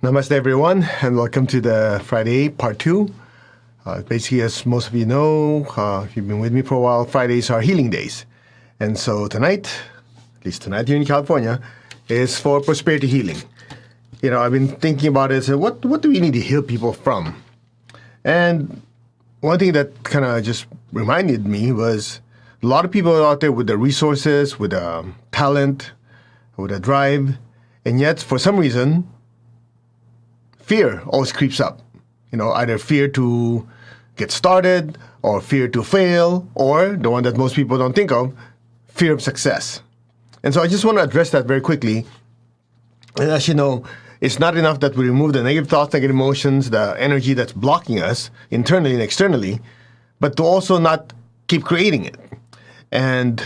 Namaste, everyone, and welcome to the Friday part 2. Basically, as most of you know, if you've been with me for a while, Fridays are healing days. And so tonight, at least tonight here in California, is for prosperity healing. You know, I've been thinking about it, so what do we need to heal people from? And one thing that kind of just reminded me was a lot of people out there with the resources, with the talent, with the drive, and yet for some reason, fear always creeps up. You know, either fear to get started, or fear to fail, or the one that most people don't think of, fear of success. And so I just want to address that very quickly. And as you know, it's not enough that we remove the negative thoughts, negative emotions, the energy that's blocking us internally and externally, but to also not keep creating it. And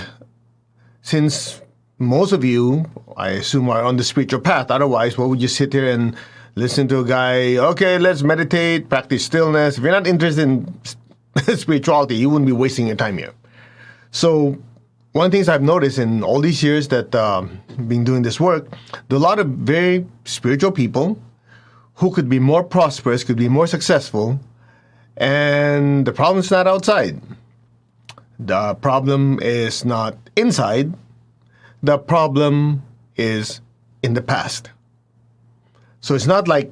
since most of you, I assume, are on the spiritual path, otherwise, why would you sit here and listen to a guy, okay, let's meditate, practice stillness? If you're not interested in spirituality, you wouldn't be wasting your time here. So one of the things I've noticed in all these years that I've been doing this work, there are a lot of very spiritual people who could be more prosperous, could be more successful, and the problem's not outside. The problem is not inside. The problem is in the past. So it's not like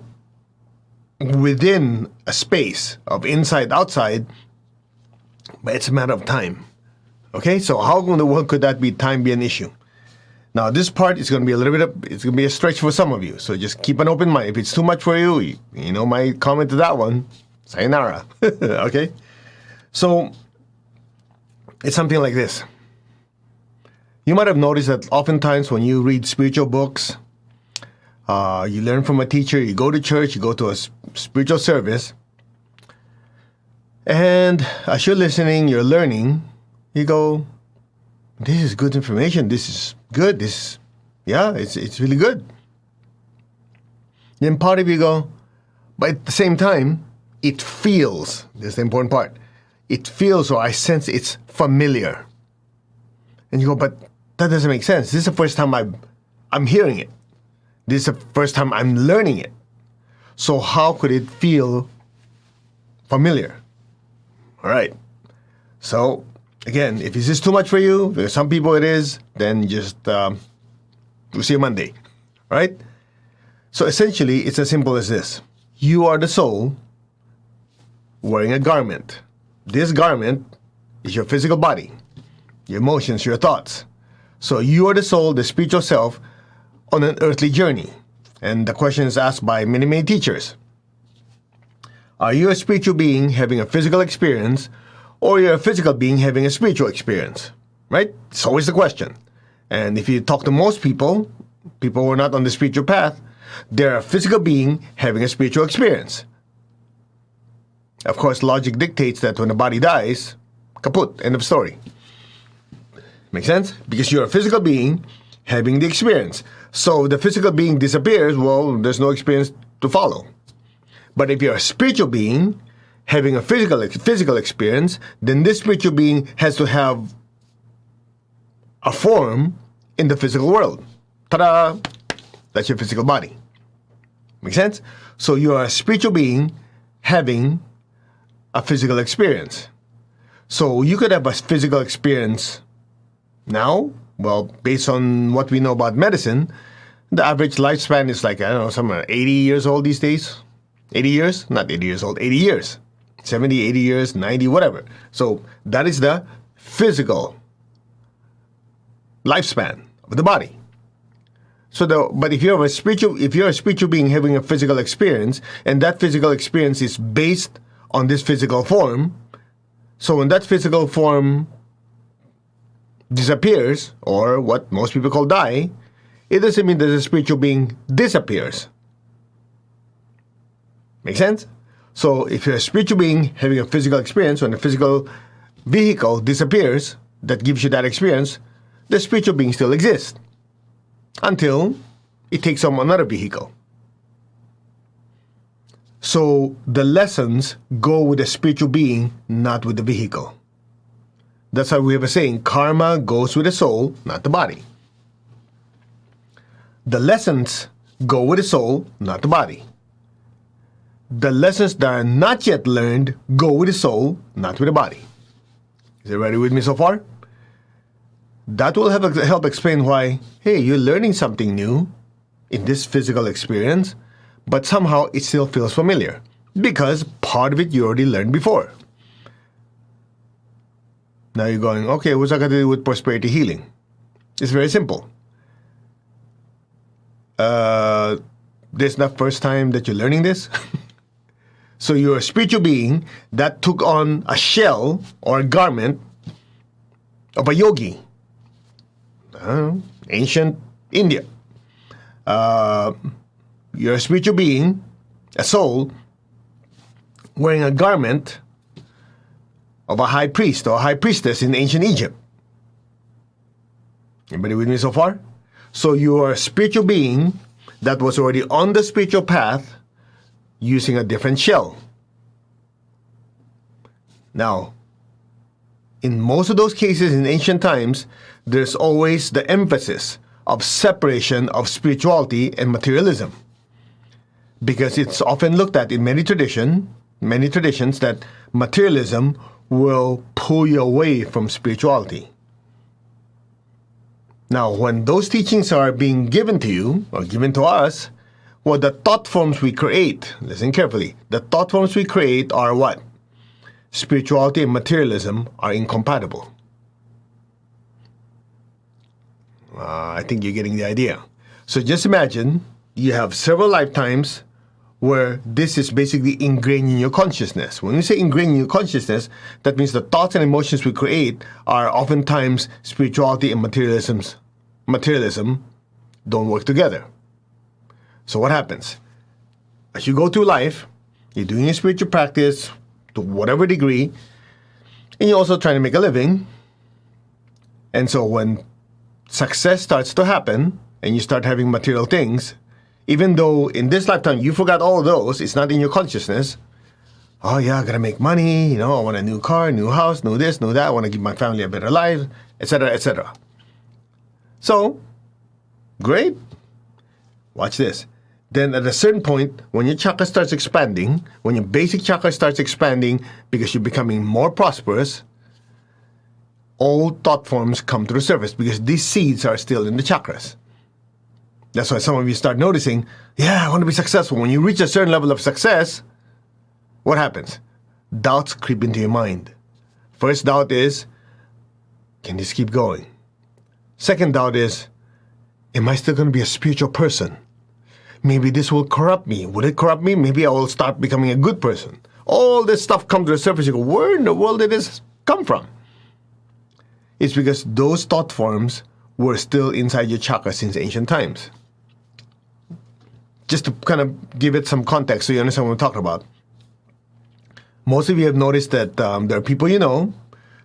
within a space of inside, outside, but it's a matter of time. Okay, so how in the world could that be time be an issue? Now, this part is going to be a little bit it's going to be a stretch for some of you. So just keep an open mind. If it's too much for you, you know my comment to that one, sayonara. Okay? So it's something like this. You might have noticed that oftentimes when you read spiritual books, you learn from a teacher, you go to church, you go to a spiritual service, and as you're listening, you're learning, you go, this is good information, this is good, it's really good. Then part of you go, but at the same time, it feels, this is the important part, it feels, or I sense it's familiar. And you go, but that doesn't make sense. This is the first time I'm hearing it. This is the first time I'm learning it. So how could it feel familiar? All right. So again, if this is too much for you, for some people it is, then just we'll see you Monday. All right? So essentially, it's as simple as this. You are the soul wearing a garment. This garment is your physical body, your emotions, your thoughts. So you are the soul, the spiritual self, on an earthly journey. And the question is asked by many, many teachers. Are you a spiritual being having a physical experience, or you're a physical being having a spiritual experience? Right? It's always the question. And if you talk to most people who are not on the spiritual path, they're a physical being having a spiritual experience. Of course, logic dictates that when the body dies, kaput, end of story. Make sense? Because you're a physical being having the experience. So the physical being disappears, well, there's no experience to follow. But if you're a spiritual being having a physical experience, then this spiritual being has to have a form in the physical world. Ta-da! That's your physical body. Make sense? So you are a spiritual being having a physical experience. So you could have a physical experience now. Well, based on what we know about medicine, the average lifespan is like, I don't know, somewhere 80 years old these days. 80 years? Not 80 years old, 80 years. 70, 80 years, 90, whatever. So that is the physical lifespan of the body. But if you're a spiritual being having a physical experience, and that physical experience is based on this physical form, so when that physical form disappears, or what most people call die, it doesn't mean that the spiritual being disappears. Make sense? So if you're a spiritual being having a physical experience, when the physical vehicle disappears that gives you that experience, the spiritual being still exists until it takes on another vehicle. So the lessons go with the spiritual being, not with the vehicle. That's why we have a saying, karma goes with the soul, not the body. The lessons go with the soul, not the body. the lessons that are not yet learned go with the soul, not with the body. Is everybody with me so far? That will help explain why, hey, you're learning something new in this physical experience, but somehow it still feels familiar because part of it you already learned before. Now you're going, okay, what's that got to do with prosperity healing? It's very simple. This is not the first time that you're learning this. So you're a spiritual being that took on a shell or a garment of a yogi. Ancient India. You're a spiritual being, a soul, wearing a garment of a high priest or a high priestess in ancient Egypt. Anybody with me so far? So you are a spiritual being that was already on the spiritual path using a different shell. Now, in most of those cases in ancient times, there's always the emphasis of separation of spirituality and materialism. Because it's often looked at in many traditions that materialism will pull you away from spirituality. Now, when those teachings are being given to you, or given to us, well, the thought forms we create, listen carefully, the thought forms we create are what? Spirituality and materialism are incompatible. I think you're getting the idea. So just imagine you have several lifetimes where this is basically ingrained in your consciousness. When we say ingrained in your consciousness, that means the thoughts and emotions we create are oftentimes spirituality and materialism don't work together. So what happens? As you go through life, you're doing your spiritual practice to whatever degree, and you're also trying to make a living. And so when success starts to happen and you start having material things, even though in this lifetime you forgot all of those, it's not in your consciousness. Oh yeah, I gotta make money, I want a new car, new house, new this, new that, I want to give my family a better life, etc., etc. So, great. Watch this. Then at a certain point, when your chakra starts expanding, when your basic chakra starts expanding because you're becoming more prosperous, old thought forms come to the surface because these seeds are still in the chakras. That's why some of you start noticing, yeah, I want to be successful. When you reach a certain level of success, what happens? Doubts creep into your mind. First doubt is, can this keep going? Second doubt is, am I still going to be a spiritual person? Maybe this will corrupt me. Will it corrupt me? Maybe I will start becoming a good person. All this stuff comes to the surface. You go, where in the world did this come from? It's because those thought forms were still inside your chakra since ancient times. Just to kind of give it some context so you understand what I'm talking about. Most of you have noticed that there are people you know,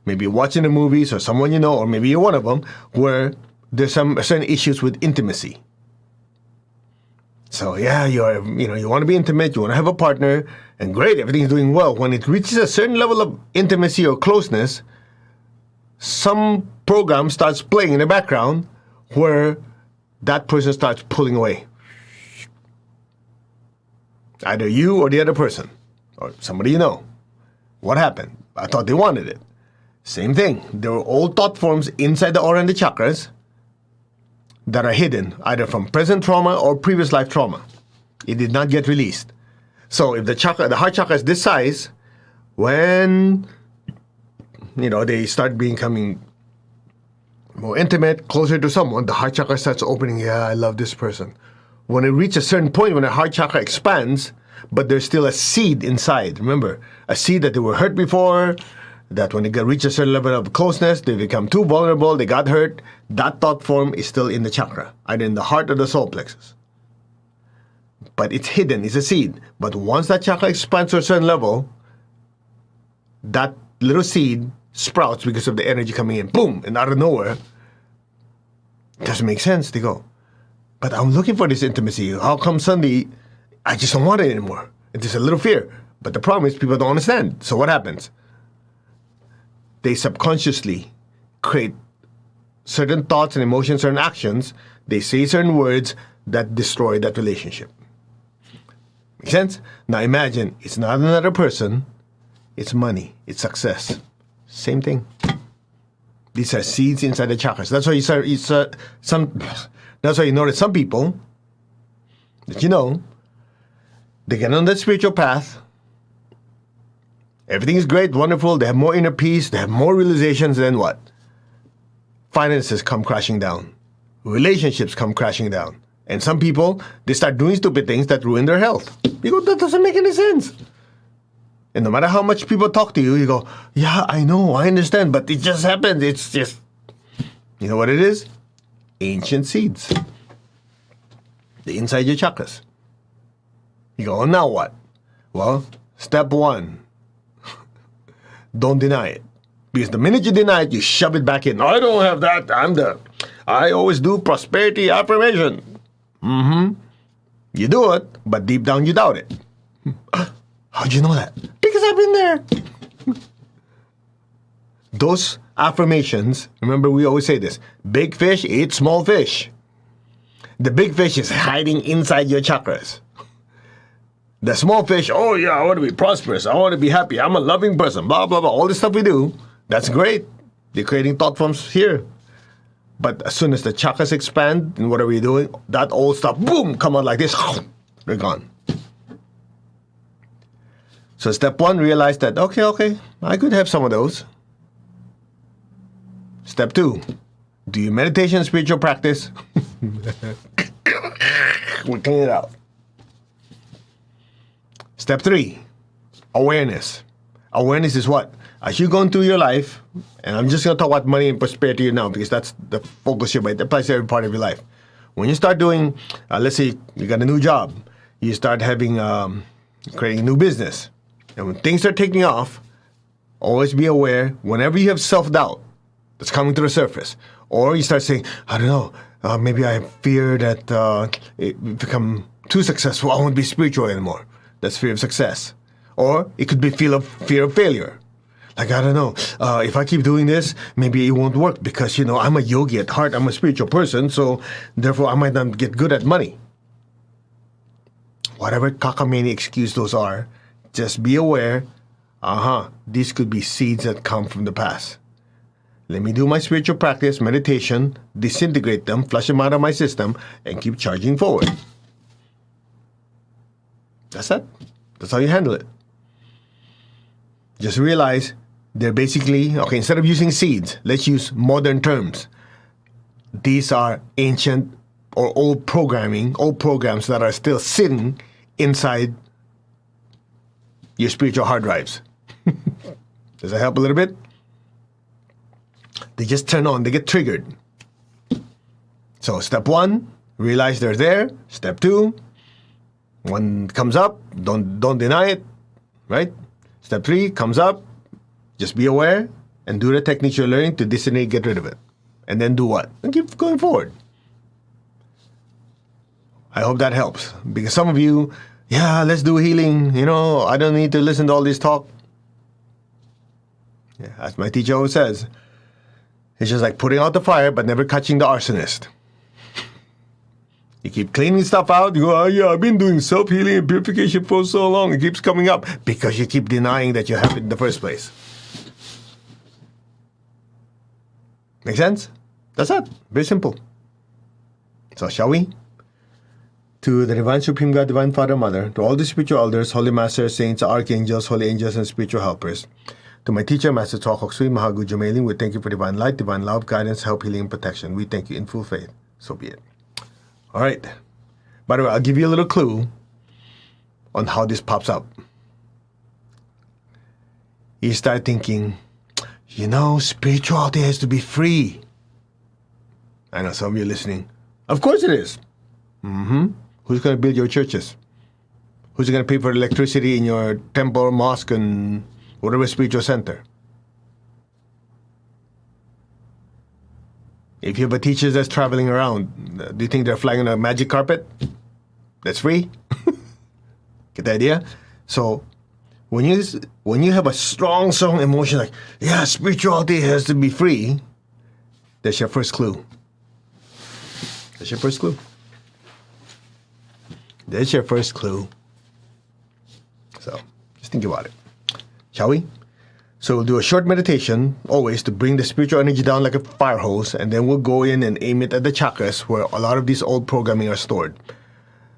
maybe watching the movies or someone you know, or maybe you're one of them, where there's some certain issues with intimacy. So yeah, you want to be intimate, you want to have a partner, and great, everything's doing well. When it reaches a certain level of intimacy or closeness, some program starts playing in the background where that person starts pulling away. Either you or the other person, or somebody you know. What happened? I thought they wanted it. Same thing. There were old thought forms inside the aura and the chakras that are hidden, either from present trauma or previous life trauma. It did not get released. So if the heart chakra is this size, when they start becoming more intimate, closer to someone, the heart chakra starts opening. Yeah, I love this person. When it reaches a certain point, when the heart chakra expands, but there's still a seed inside. Remember, a seed that they were hurt before, that when they reach a certain level of closeness, they become too vulnerable, they got hurt. That thought form is still in the chakra, either in the heart or the solar plexus. But it's hidden, it's a seed. But once that chakra expands to a certain level, that little seed sprouts because of the energy coming in. Boom! And out of nowhere, it doesn't make sense. They go, but I'm looking for this intimacy. How come suddenly I just don't want it anymore? It's just a little fear. But the problem is people don't understand. So what happens? They subconsciously create certain thoughts and emotions, certain actions. They say certain words that destroy that relationship. Make sense? Now imagine, it's not another person, it's money, it's success. Same thing. These are seeds inside the chakras. That's why that's why you notice some people that they get on that spiritual path. Everything is great, wonderful. They have more inner peace. They have more realizations. Then what? Finances come crashing down. Relationships come crashing down. And some people, they start doing stupid things that ruin their health. You go, that doesn't make any sense. And no matter how much people talk to you, you go, yeah, I know, I understand, but it just happens. It's just, you know what it is? Ancient seeds. They're inside your chakras. You go, oh, now what? Well, step one, don't deny it. Because the minute you deny it, you shove it back in. I don't have that. I always do prosperity affirmation. You do it, but deep down you doubt it. How'd you know that? Because I've been there. Those affirmations, remember we always say this, big fish eat small fish. The big fish is hiding inside your chakras. The small fish, oh yeah, I want to be prosperous. I want to be happy. I'm a loving person. Blah, blah, blah. All this stuff we do, that's great. They're creating thought forms here. But as soon as the chakras expand in whatever you're doing, that old stuff, boom, come out like this. They're gone. So step one, realize that, okay, I could have some of those. Step two, do your meditation, spiritual practice. We'll clean it out. Step three, awareness. Awareness is what? As you're going through your life, and I'm just going to talk about money and prosperity now because that's the focus here, but it applies to every part of your life. When you start doing, let's say you got a new job, you start having, creating a new business. And when things are taking off, always be aware whenever you have self-doubt that's coming to the surface, or you start saying, I don't know, maybe I fear that it become too successful, I won't be spiritual anymore. That's fear of success. Or it could be fear of failure. Like, I don't know, if I keep doing this, maybe it won't work because, I'm a yogi at heart, I'm a spiritual person, so therefore I might not get good at money. Whatever cockamamie excuse those are, just be aware, these could be seeds that come from the past. Let me do my spiritual practice, meditation, disintegrate them, flush them out of my system, and keep charging forward. That's it. That's how you handle it. Just realize they're basically, instead of using seeds, let's use modern terms. These are ancient or old programs that are still sitting inside your spiritual hard drives. Does that help a little bit? They just turn on, they get triggered. So step one, realize they're there. Step two, one comes up, don't deny it, right? Step three comes up, just be aware and do the techniques you're learning to disintegrate, get rid of it. And then do what? And keep going forward. I hope that helps. Because some of you, let's do healing. I don't need to listen to all this talk. Yeah, as my teacher always says, it's just like putting out the fire but never catching the arsonist. You keep cleaning stuff out. You go, I've been doing self-healing and purification for so long. It keeps coming up because you keep denying that you have it in the first place. Make sense? That's it. Very simple. So shall we? To the Divine Supreme God, Divine Father, Mother, to all the spiritual elders, holy masters, saints, archangels, holy angels, and spiritual helpers, to my teacher, Master Tuakok Sui Mahagu Jumeling, we thank you for divine light, divine love, guidance, help, healing, and protection. We thank you in full faith. So be it. All right. By the way, I'll give you a little clue on how this pops up. You start thinking, spirituality has to be free. I know some of you are listening. Of course it is. Who's going to build your churches? Who's going to pay for electricity in your temple, mosque, and whatever spiritual center? If you have a teacher that's traveling around, do you think they're flying on a magic carpet? That's free? Get the idea? So when you have a strong emotion like, spirituality has to be free, that's your first clue. That's your first clue. That's your first clue. So just think about it. Shall we? So we'll do a short meditation, always to bring the spiritual energy down like a fire hose, and then we'll go in and aim it at the chakras where a lot of these old programming are stored.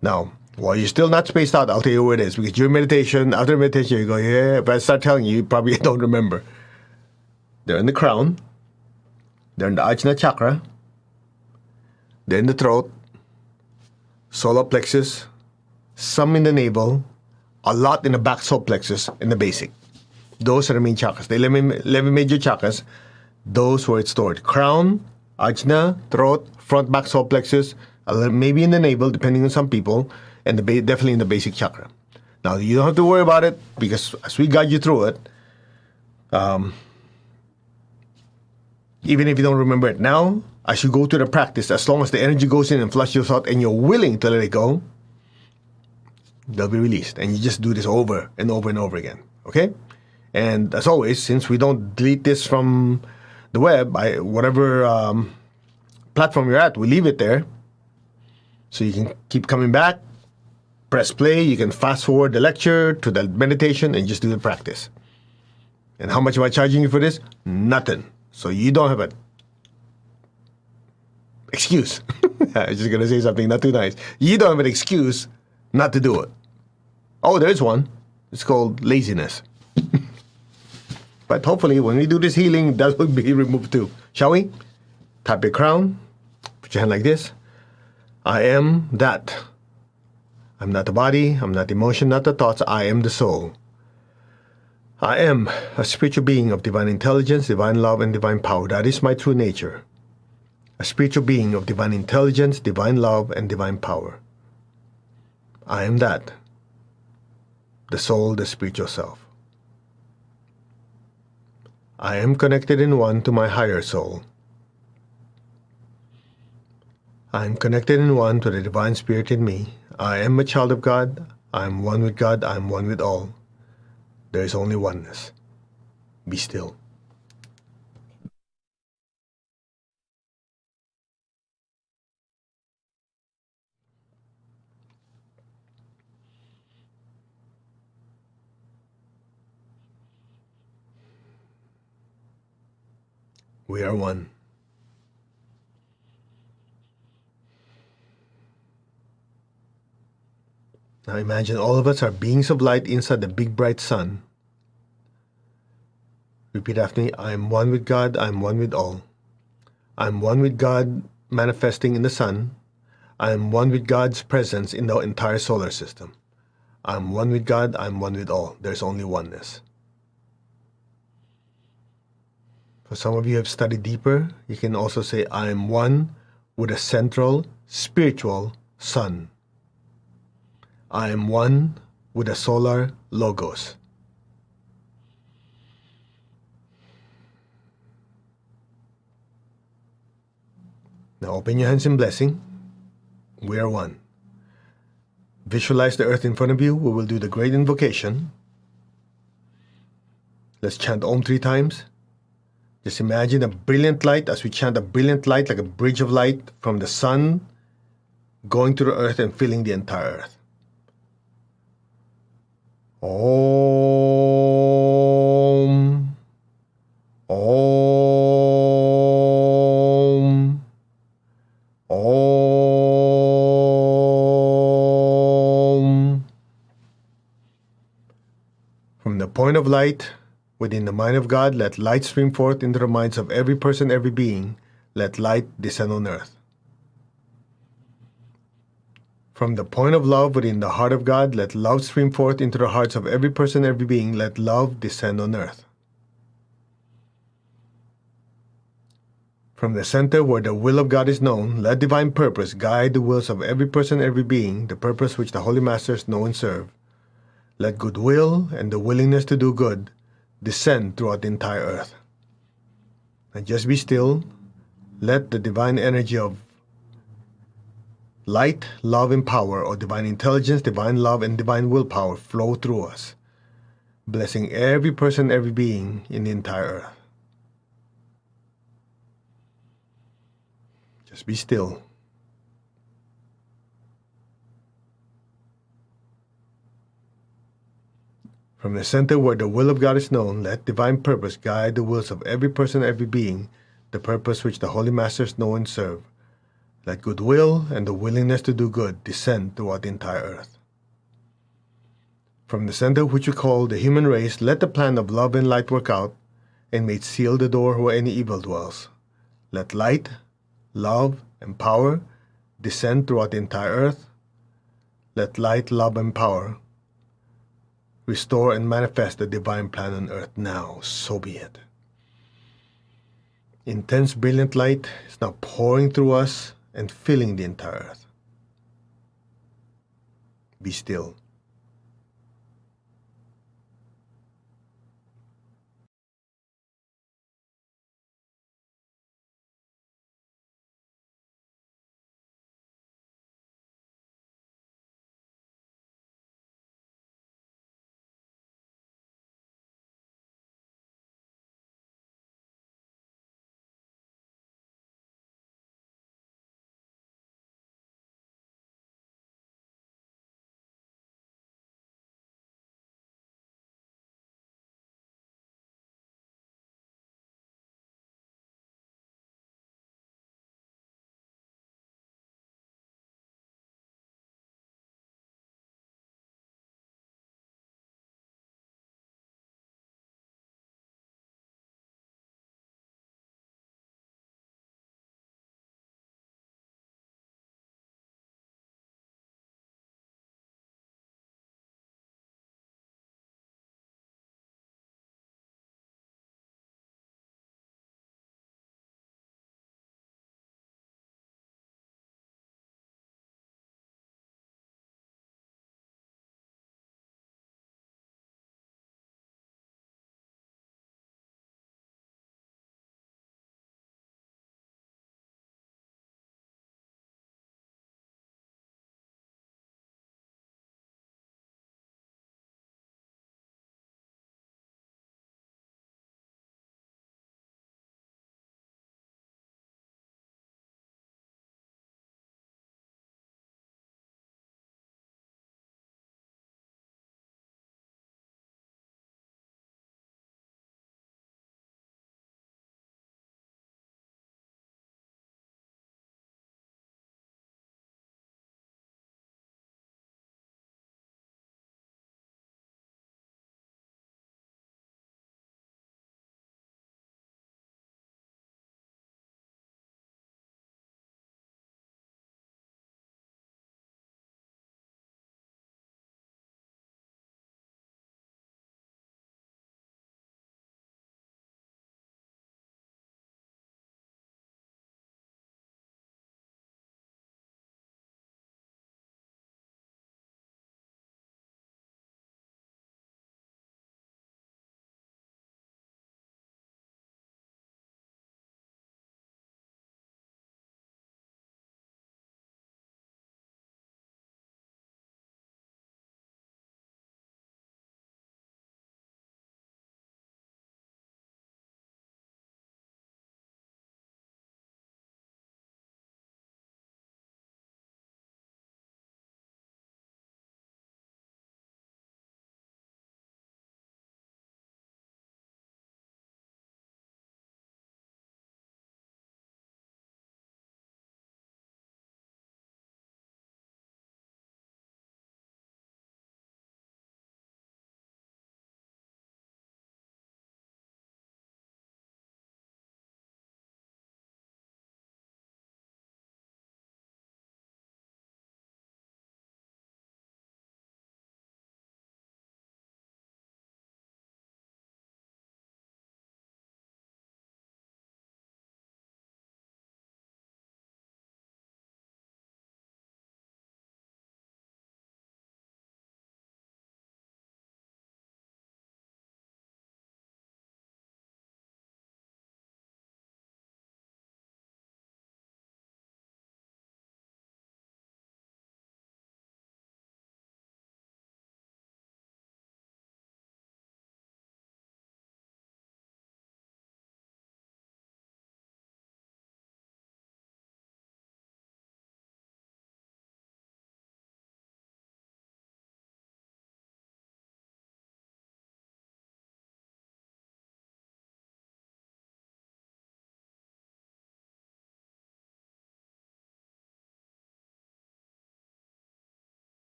Now, while you're still not spaced out, I'll tell you where it is, because during meditation, after meditation, you go, yeah, if I start telling you, you probably don't remember. They're in the crown, they're in the Ajna chakra, they're in the throat, solar plexus, some in the navel, a lot in the back solar plexus, in the basic. Those are the main chakras. The 11 major chakras, those where it's stored. Crown, Ajna, throat, front, back, solar plexus, maybe in the navel, depending on some people, and definitely in the basic chakra. Now, you don't have to worry about it, because as we guide you through it, even if you don't remember it now, as you go through the practice, as long as the energy goes in and flushes out and you're willing to let it go, they'll be released. And you just do this over and over and over again. Okay? And as always, since we don't delete this from the web, whatever platform you're at, we leave it there. So you can keep coming back, press play, you can fast forward the lecture to the meditation and just do the practice. And how much am I charging you for this? Nothing. So you don't have an excuse. I was just going to say something not too nice. You don't have an excuse not to do it. Oh, there's one. It's called laziness. But hopefully when we do this healing, that will be removed too. Shall we? Tap your crown. Put your hand like this. I am that. I'm not the body. I'm not the emotion, not the thoughts. I am the soul. I am a spiritual being of divine intelligence, divine love, and divine power. That is my true nature. A spiritual being of divine intelligence, divine love, and divine power. I am that. The soul, the spiritual self. I am connected in one to my higher soul. I am connected in one to the divine spirit in me. I am a child of God. I am one with God. I am one with all. There is only oneness. Be still. We are one. Now imagine all of us are beings of light inside the big bright sun. Repeat after me. I am one with God. I am one with all. I am one with God manifesting in the sun. I am one with God's presence in the entire solar system. I am one with God. I am one with all. There's only oneness. For some of you who have studied deeper, you can also say, I am one with a central spiritual sun. I am one with a solar logos. Now open your hands in blessing. We are one. Visualize the earth in front of you. We will do the great invocation. Let's chant Om 3 times. Just imagine a brilliant light as we chant a brilliant light like a bridge of light from the sun going to the earth and filling the entire earth. Om. Om. Om. From the point of light within the mind of God, let light stream forth into the minds of every person, every being. Let light descend on earth. From the point of love within the heart of God, let love stream forth into the hearts of every person, every being. Let love descend on earth. From the center where the will of God is known, let divine purpose guide the wills of every person, every being, the purpose which the Holy Masters know and serve. Let goodwill and the willingness to do good descend throughout the entire earth. And just be still. Let the divine energy of light, love, and power, or divine intelligence, divine love, and divine willpower flow through us, blessing every person, every being in the entire earth. Just be still. From the center where the will of God is known, let divine purpose guide the wills of every person and every being, the purpose which the Holy Masters know and serve. Let goodwill and the willingness to do good descend throughout the entire earth. From the center which we call the human race, let the plan of love and light work out, and may it seal the door where any evil dwells. Let light, love, and power descend throughout the entire earth. Let light, love, and power restore and manifest the divine plan on earth now. So be it. Intense, brilliant light is now pouring through us and filling the entire earth. Be still.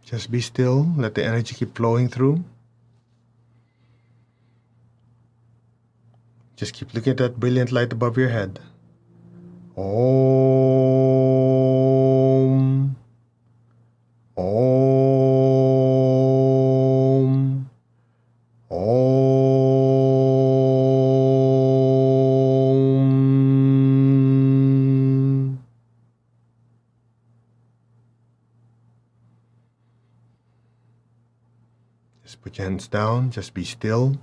Just be still. Let the energy keep flowing through. Just keep looking at that brilliant light above your head. Om. Om. Om. Just put your hands down. Just be still.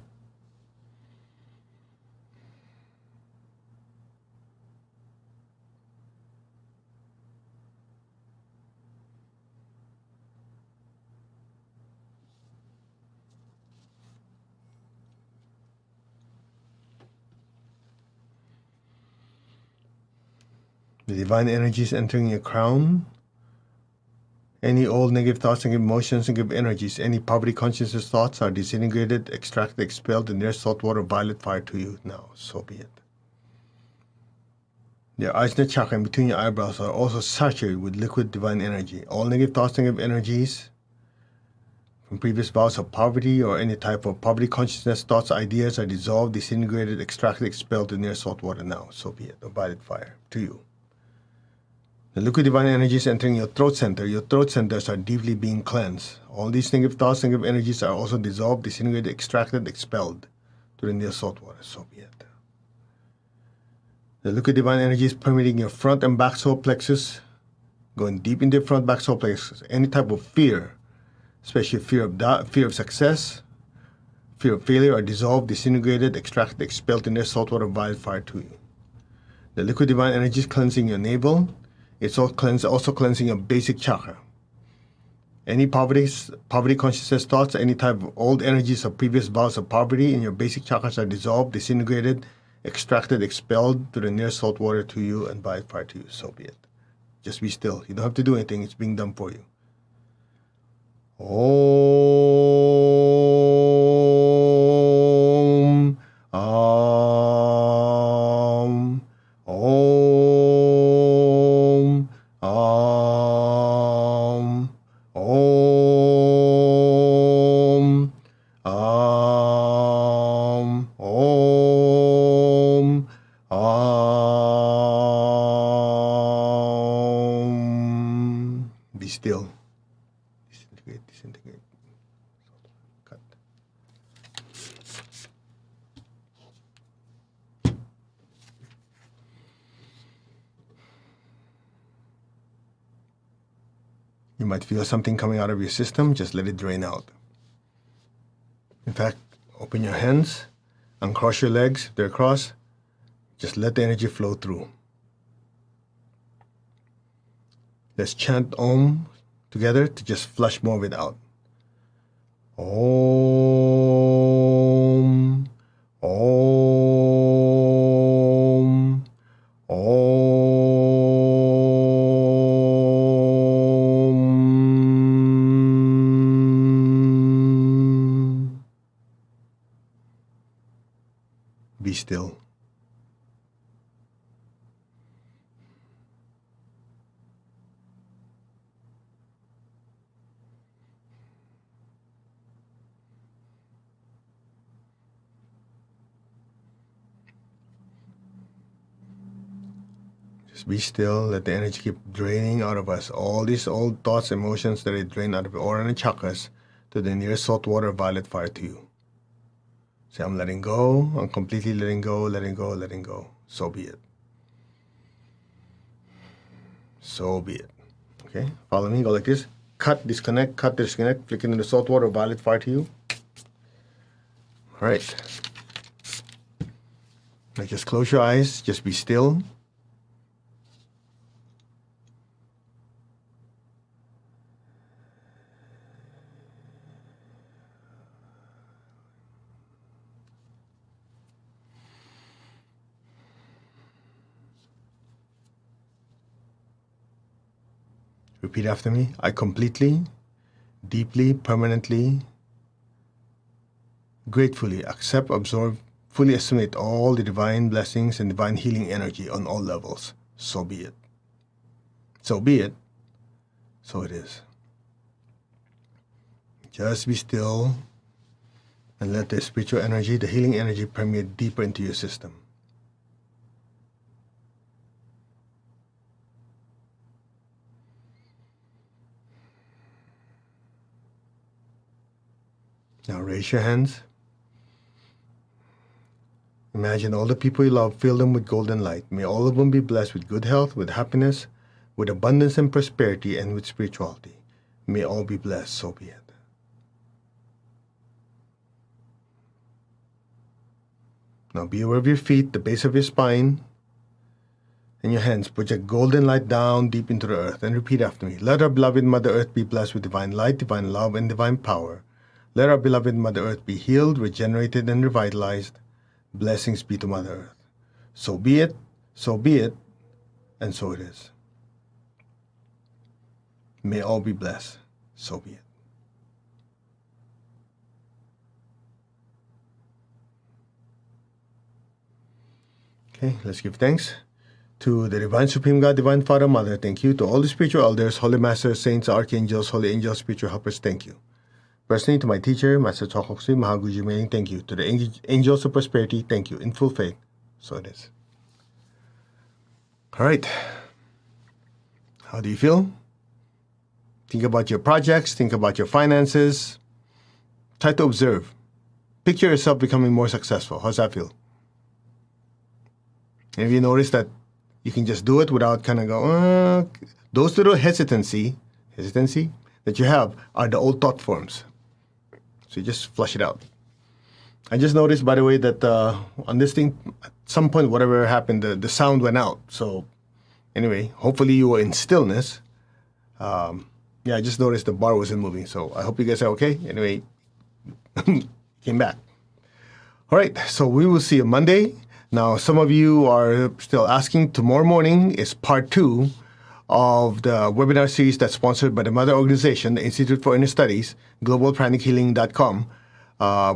The divine energies entering your crown. Any old negative thoughts, negative emotions, negative energies, any poverty consciousness thoughts are disintegrated, extracted, expelled in their saltwater violet fire to you now. So be it. The Ajna chakra in between your eyebrows are also saturated with liquid divine energy. All negative thoughts, negative energies from previous vows of poverty or any type of poverty consciousness thoughts, ideas are dissolved, disintegrated, extracted, expelled in their saltwater now. So be it. A violet fire to you. The liquid divine energies entering your throat center. Your throat centers are deeply being cleansed. All these negative thoughts, negative energies are also dissolved, disintegrated, extracted, expelled to the near salt water. So be it. The liquid divine energies permeating your front and back solar plexus, going deep into your front, back solar plexus. Any type of fear, especially fear of doubt, fear of success, fear of failure, are dissolved, disintegrated, extracted, expelled in their saltwater violet fire to you. The liquid divine energies cleansing your navel. It's also cleansing your basic chakra. Any poverty consciousness thoughts, any type of old energies of previous vows of poverty in your basic chakras are dissolved, disintegrated, extracted, expelled to the near salt water to you and by fire to you. So be it. Just be still. You don't have to do anything. It's being done for you. Om. Om. Be still. Disintegrate, disintegrate. Cut. You might feel something coming out of your system. Just let it drain out. In fact, open your hands, uncross your legs. If they're crossed, just let the energy flow through. Let's chant Om together to just flush more of it out. Om. Om. Om. Be still. Just be still. Let the energy keep draining out of us. All these old thoughts, emotions that are drained out of your aura and chakras to the nearest saltwater violet fire to you. Say, I'm letting go. I'm completely letting go, letting go, letting go. So be it. So be it. Okay? Follow me. Go like this. Cut, disconnect, flick into the saltwater violet fire to you. All right. Now just close your eyes. Just be still. Repeat after me. I completely, deeply, permanently, gratefully accept, absorb, fully assimilate all the divine blessings and divine healing energy on all levels. So be it. So be it. So it is. Just be still and let the spiritual energy, the healing energy, permeate deeper into your system. Now raise your hands. Imagine all the people you love, fill them with golden light. May all of them be blessed with good health, with happiness, with abundance and prosperity, and with spirituality. May all be blessed, so be it. Now be aware of your feet, the base of your spine, and your hands. Project golden light down deep into the earth and repeat after me. Let our beloved Mother Earth be blessed with divine light, divine love, and divine power. Let our beloved Mother Earth be healed, regenerated, and revitalized. Blessings be to Mother Earth. So be it, and so it is. May all be blessed. So be it. Okay, let's give thanks to the Divine Supreme God, Divine Father, Mother. Thank you. To all the spiritual elders, holy masters, saints, archangels, holy angels, spiritual helpers. Thank you. Personally, to my teacher, Master Chokoksui, Mahaguji Meiling, thank you. To the angels of prosperity, thank you. In full faith, so it is. All right. How do you feel? Think about your projects. Think about your finances. Try to observe. Picture yourself becoming more successful. How's that feel? And if you notice that you can just do it without kind of go, those little hesitancy that you have are the old thought forms. So you just flush it out. I just noticed, by the way, that on this thing, at some point, whatever happened, the sound went out. So anyway, hopefully you were in stillness. Yeah, I just noticed the bar wasn't moving. So I hope you guys are okay. Anyway, came back. All right, so we will see you Monday. Now, some of you are still asking. Tomorrow morning is part 2 of the webinar series that's sponsored by the mother organization, the Institute for Inner Studies, globalpranichealing.com.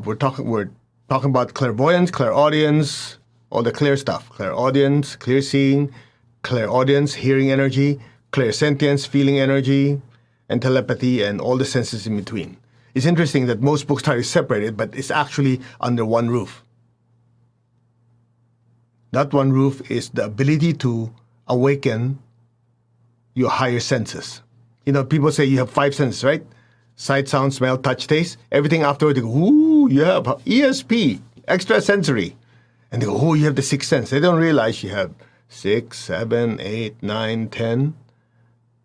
We're talking about clairvoyance, clairaudience, all the clear stuff. Clairaudience, clear seeing, clairaudience, hearing energy, clairsentience, feeling energy, and telepathy, and all the senses in between. It's interesting that most books try to separate it, but it's actually under one roof. That one roof is the ability to awaken your higher senses. You know, people say you have 5 senses, right? Sight, sound, smell, touch, taste. Everything afterward, they go, ooh, you have ESP, extrasensory. And they go, oh, you have the 6th sense. They don't realize you have 6, 7, 8, 9, 10.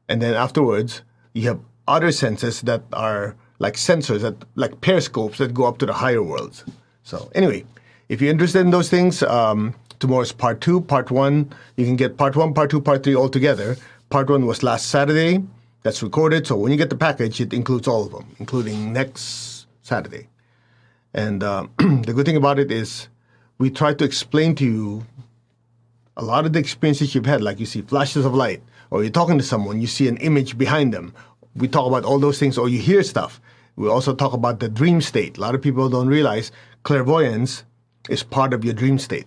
And then afterwards, you have other senses that are like sensors, that like periscopes that go up to the higher worlds. So anyway, if you're interested in those things, tomorrow's part 2. Part 1, you can get part 1, part 2, part 3 all together. Part 1 was last Saturday. That's recorded. So when you get the package, it includes all of them, including next Saturday. And the good thing about it is we try to explain to you a lot of the experiences you've had, like you see flashes of light, or you're talking to someone, you see an image behind them. We talk about all those things, or you hear stuff. We also talk about the dream state. A lot of people don't realize clairvoyance is part of your dream state.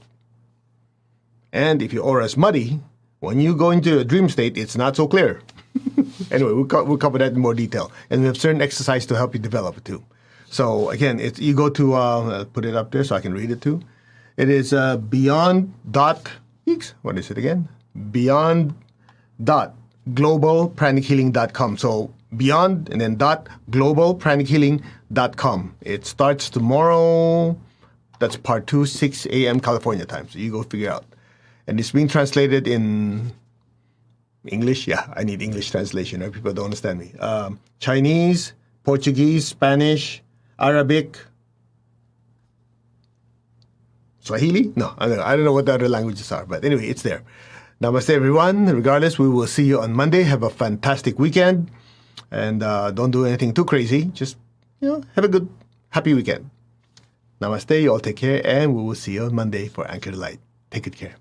And if your aura is muddy, when you go into a dream state, it's not so clear. Anyway, we'll cover that in more detail. And we have certain exercise to help you develop it too. So again, you go to, I'll put it up there so I can read it too. It is beyond dot, what is it again? Beyond dot globalpranichealing.com. So beyond and then dot globalpranichealing.com. It starts tomorrow. That's part 2, 6 a.m. California time. So you go figure out. And it's being translated in English. Yeah, I need English translation, right? People don't understand me. Chinese, Portuguese, Spanish, Arabic, Swahili? No, I don't know what the other languages are. But anyway, it's there. Namaste, everyone. Regardless, we will see you on Monday. Have a fantastic weekend. And don't do anything too crazy. Just, have a good, happy weekend. Namaste. You all take care. And we will see you on Monday for Anchor Light. Take good care.